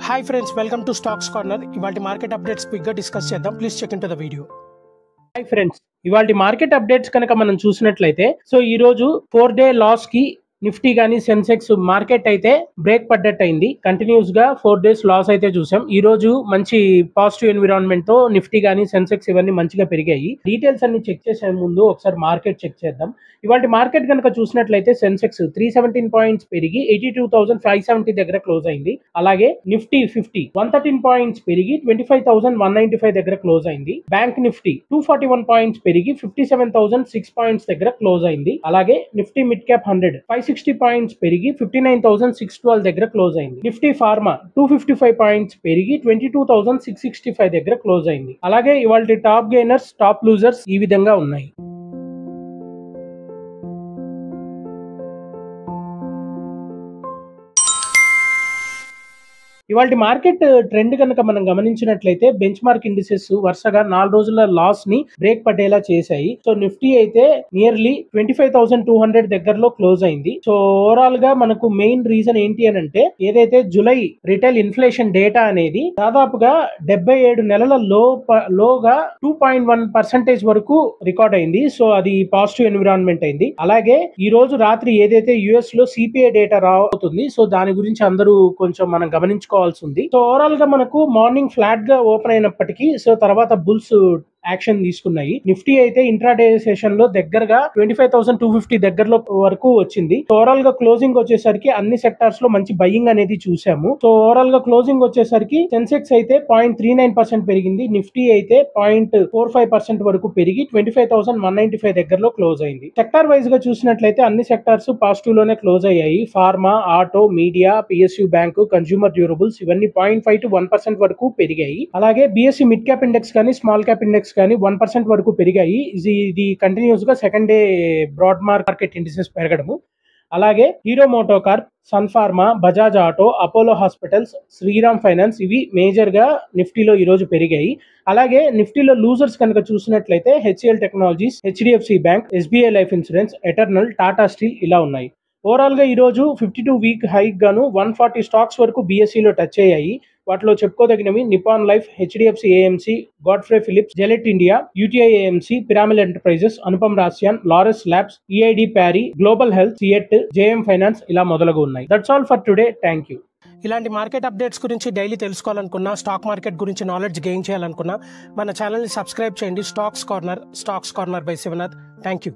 Hi friends, welcome to stocks corner. ఇవాళ market updates quick గా discuss చేద్దాం. Please check in to the video. Hi friends, ఇవాళ market updates కనుక మనం చూసినట్లయితే ఈ రోజు 4-డే లాస్ కి నిఫ్టీ గానీ సెన్సెక్స్ మార్కెట్ అయితే బ్రేక్ పడ్డట్టు అయింది. కంటిన్యూస్ గా 4 డేస్ లాస్ అయితే చూసాం. ఈ రోజు మంచి పాజిటివ్ ఎన్విరాన్మెంట్ తో నిఫ్టీ గానీ సెన్సెక్స్ ఇవన్నీ మంచిగా పెరిగాయి. డీటెయిల్స్ అన్ని చెక్ చేసే ముందు ఒకసారి మార్కెట్ చెక్ చేద్దాం. ఇవాళ మార్కెట్ కనుక చూసినట్లయితే సెన్సెక్స్ 317 పాయింట్స్ పెరిగి 82,570 దగ్గర క్లోజ్ అయింది. అలాగే నిఫ్టీ 113 పాయింట్స్ పెరిగి 25,195 దగ్గర క్లోజ్ అయింది. బ్యాంక్ నిఫ్టీ 241 పాయింట్స్ పెరిగి 57,006 పాయింట్స్ దగ్గర క్లోజ్ అయింది. అలాగే నిఫ్టీ మిడ్ క్యాప్ 100 560 పాయింట్స్ పెరిగి 59,612 దగ్గర క్లోజ్ అయింది. నిఫ్టీ ఫార్మా 255 పాయింట్స్ పెరిగి 22,665 దగ్గర క్లోజ్ అయింది. అలాగే ఇవాళ టాప్ గెయినర్స్, టాప్ లూజర్స్ ఈ విధంగా ఉన్నాయి. ఇవాళ మార్కెట్ ట్రెండ్ కనుక మనం గమనించినట్లయితే బెంచ్ మార్క్ ఇండిసెస్ వరుసగా 4 రోజుల లాస్ ని బ్రేక్ పడేలా చేశాయి. నిఫ్టీ అయితే నియర్లీ 25,200 దగ్గరలో క్లోజ్ అయింది. ఓవరాల్ గా మనకు మెయిన్ రీజన్ ఏంటి అని అంటే, ఏదైతే జూలై రిటైల్ ఇన్ఫ్లేషన్ డేటా అనేది దాదాపుగా 77 నెలల లోగా 2.1% వరకు రికార్డ్ అయింది. అది పాజిటివ్ ఎన్విరాన్మెంట్ అయింది. అలాగే ఈ రోజు రాత్రి ఏదైతే యుఎస్ లో సిపిఐ డేటా రాబోతుంది, దాని గురించి అందరూ కొంచెం మనం గమనించుకోవాలి. ఓవరాల్ గా మనకు మార్నింగ్ ఫ్లాట్ గా ఓపెన్ అయినప్పటికీ తర్వాత బుల్స్ యాక్షన్ తీసుకున్నాయి. నిఫ్టీ అయితే ఇంట్రాడే సెషన్ లో దగ్గరగా 25,250 దగ్గరలో వరకు వచ్చింది. ఓవరాల్ గా క్లోజింగ్ వచ్చేసరికి అన్ని సెక్టార్స్ లో మంచి బయింగ్ అనేది చూసాము. ఓవరాల్ గా క్లోజింగ్ వచ్చేసరికి సెన్సెక్స్ అయితే 0.39% పెరిగింది. నిఫ్టీ అయితే 0.45% వరకు పెరిగి 25,195 దగ్గరలో క్లోజ్ అయింది. సెక్టార్ వైజ్ గా చూసినట్లయితే అన్ని సెక్టార్స్ పాజిటివ్ లోనే క్లోజ్ అయ్యాయి. Pharma, auto, media, PSU bank, consumer durables ఇవన్నీ 0.5 to 1% వరకు పెరిగాయి. అలాగే బిఎస్సి మిడ్ క్యాప్ ఇండెక్స్ కానీ స్మాల్ క్యాప్ ఇండెక్స్ కానీ 1% వరకు పెరిగాయి. ఇది కంటిన్యూస్ గా second day broad market indices పెరగడము. అలాగే Hero Moto Corp, Sun Pharma, Bajaj Auto, Apollo Hospitals, Shriram Finance ఇవి మేజర్ గా నిఫ్టీలో ఈ రోజు పెరిగాయి. అలాగే నిఫ్టీలో లూజర్స్ కనుక చూసినట్లయితే HCl technologies, HDFC bank, SBI life insurance, eternal, Tata steel ఇలా ఉన్నాయి. ఓవరాల్ గా ఈ రోజు 52 వీక్ హైక్ గాను 140 స్టాక్స్ వరకు బిఎస్సిలో టచ్ అయ్యాయి. వాటిలో చెప్పుకోదగినవి Nippon Life, HDFC AMC, Godfrey Phillips, Gillette India, UTI AMC, Piramal Enterprises, Anupam Rasayan, Laurus Labs, EID Parry, Global Health, CEAT, JM finance ఇలా మొదలగు ఉన్నాయి. That's all for today. Thank you. ఇలాంటి మార్కెట్ అప్డేట్స్ గురించి డైలీ తెలుసుకోవాలనుకున్నా, స్టాక్ మార్కెట్ గురించి knowledge gain చేయాలనుకున్నా మన ఛానల్ని సబ్స్క్రైబ్ చేయండి. Stocks corner by Shivanath. Thank you.